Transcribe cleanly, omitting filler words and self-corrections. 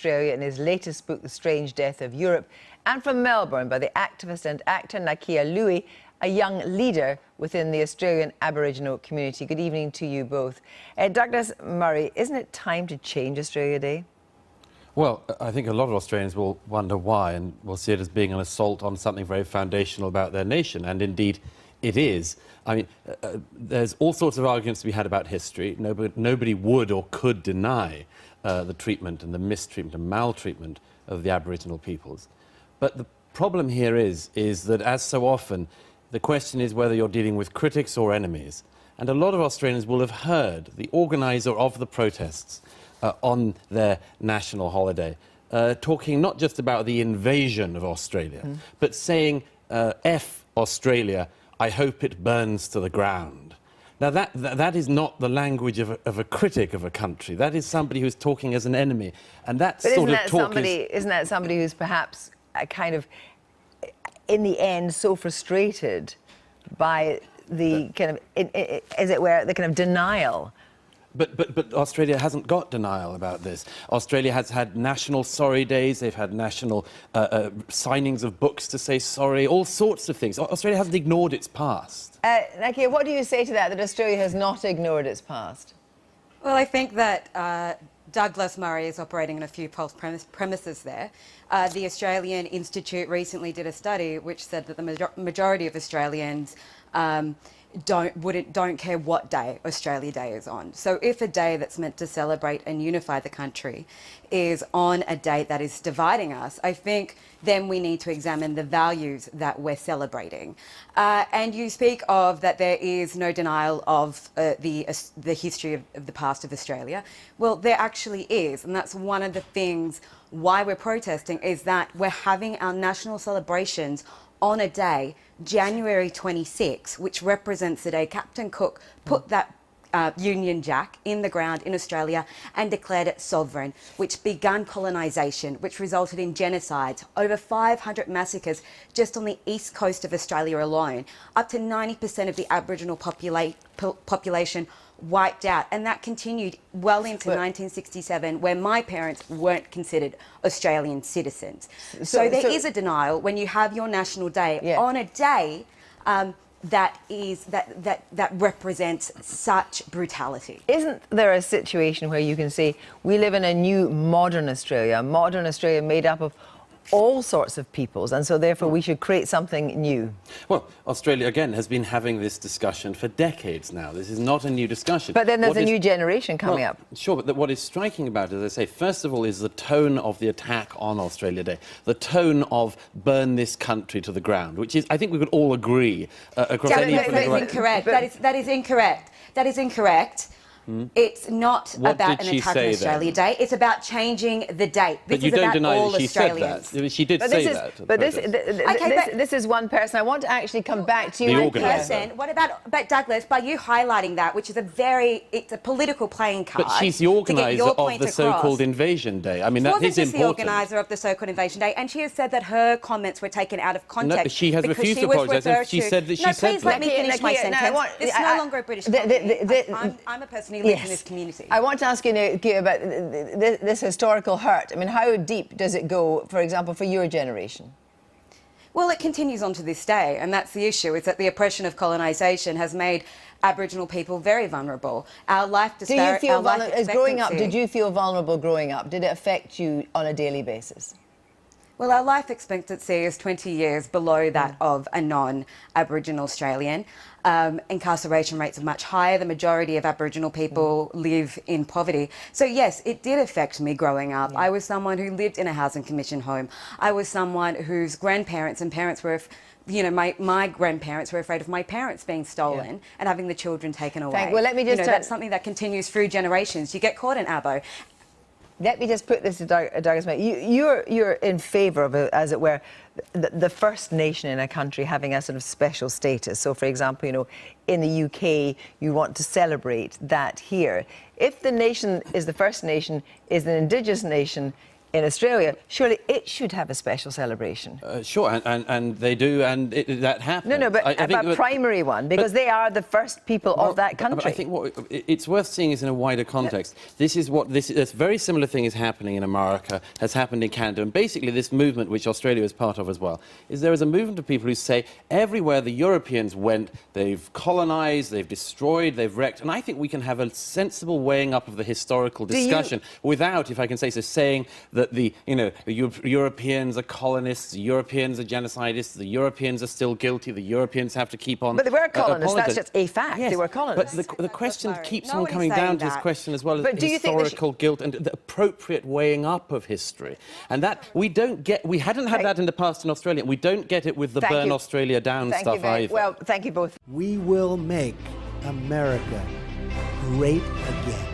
Australia in his latest book, The Strange Death of Europe, and from Melbourne by the activist and actor Nakia Louie, a young leader within the Australian Aboriginal community. Good evening to you both. Douglas Murray, isn't it time to change Australia Day? Well, I think a lot of Australians will wonder why, and will see it as being an assault on something very foundational about their nation, and indeed it is. I mean, there's all sorts of arguments to be had about history. Nobody would or could deny the treatment and the mistreatment and maltreatment of the Aboriginal peoples. But the problem here is that, as so often, the question is whether you're dealing with critics or enemies. And a lot of Australians will have heard the organiser of the protests on their national holiday talking not just about the invasion of Australia, but saying, F Australia, I hope it burns to the ground. Now, that is not the language of a critic of a country. That is somebody who's talking as an enemy. And that sort of talk is... Isn't that somebody who's perhaps kind of, in the end, so frustrated by the kind of, as it were, the kind of denial? But Australia hasn't got denial about this. Australia has had national sorry days. They've had national signings of books to say sorry, all sorts of things. Australia hasn't ignored its past. Nakia, what do you say to that Australia has not ignored its past? Well, I think that Douglas Murray is operating on a few false premises there. The Australian Institute recently did a study which said that the majority of Australians don't care what day Australia Day is on. So if a day that's meant to celebrate and unify the country is on a date that is dividing us, I think then we need to examine the values that we're celebrating. And you speak of that there is no denial of the history of the past of Australia. Well, there actually is, and that's one of the things why we're protesting, is that we're having our national celebrations on a day, January 26, which represents the day Captain Cook put that Union Jack in the ground in Australia and declared it sovereign, which began colonisation, which resulted in genocides, over 500 massacres just on the east coast of Australia alone, up to 90% of the Aboriginal population wiped out, and that continued well into 1967, where my parents weren't considered Australian citizens. So there is a denial when you have your national day on a day that represents such brutality. Isn't there a situation where you can say we live in a new modern Australia made up of all sorts of peoples, and so therefore we should create something new? Well, Australia, again, has been having this discussion for decades now. This is not a new discussion. But then there's a new generation coming up. Sure, but what is striking about it, as I say, first of all, is the tone of the attack on Australia Day, the tone of burn this country to the ground, which is, I think we could all agree, across any... That is incorrect. That is incorrect. That is incorrect. It's not about an attack on Australia Day. It's about changing the date. But you don't deny that she said that. She did say that. But this is one person. I want to actually come back to you. One person. What about Douglas? By you highlighting that, which is it's a political playing card. But she's the organiser of the so-called Invasion Day. I mean, that is important. She wasn't just the organiser of the so-called Invasion Day, and she has said that her comments were taken out of context. No, she has refused to apologise. She said that she said that. Please let me finish my sentence. It's no longer a British country. I'm a person who lives in this community. I want to ask you about this historical hurt. I mean, how deep does it go, for example, for your generation? Well, it continues on to this day, and that's the issue, is that the oppression of colonisation has made Aboriginal people very vulnerable. Our life expectancy... growing up, did you feel vulnerable growing up? Did it affect you on a daily basis? Well, our life expectancy is 20 years below that of a non-Aboriginal Australian. Incarceration rates are much higher. The majority of Aboriginal people live in poverty. So yes, it did affect me growing up. I was someone who lived in a housing commission home. I was someone whose grandparents and parents were, my grandparents were afraid of my parents being stolen and having the children taken away. Well, let me just... that's something that continues through generations. You get caught in Abo. Let me just put this to Douglas. You're in favour of, as it were, the first nation in a country having a sort of special status. So, for example, in the UK, you want to celebrate that here. If the nation is the first nation, is an Indigenous nation, in Australia, surely it should have a special celebration. Sure, and they do, and that happens. No, but a primary one, because they are the first people of that country. I think what it's worth seeing is in a wider context. This very similar thing is happening in America, has happened in Canada, and basically this movement, which Australia is part of as well, is there is a movement of people who say everywhere the Europeans went, they've colonised, they've destroyed, they've wrecked, and I think we can have a sensible weighing up of the historical discussion without, if I can say so, saying that the Europeans are colonists, the Europeans are genocidists, the Europeans are still guilty, the Europeans have to keep on. But they were colonists. That's just a fact. Yes, they were colonists. but the question keeps on coming down to this question as well as historical guilt and the appropriate weighing up of history, and that we hadn't had that in the past in Australia. We don't get it with the burn Australia down stuff either. Well, thank you both. We will make America great again.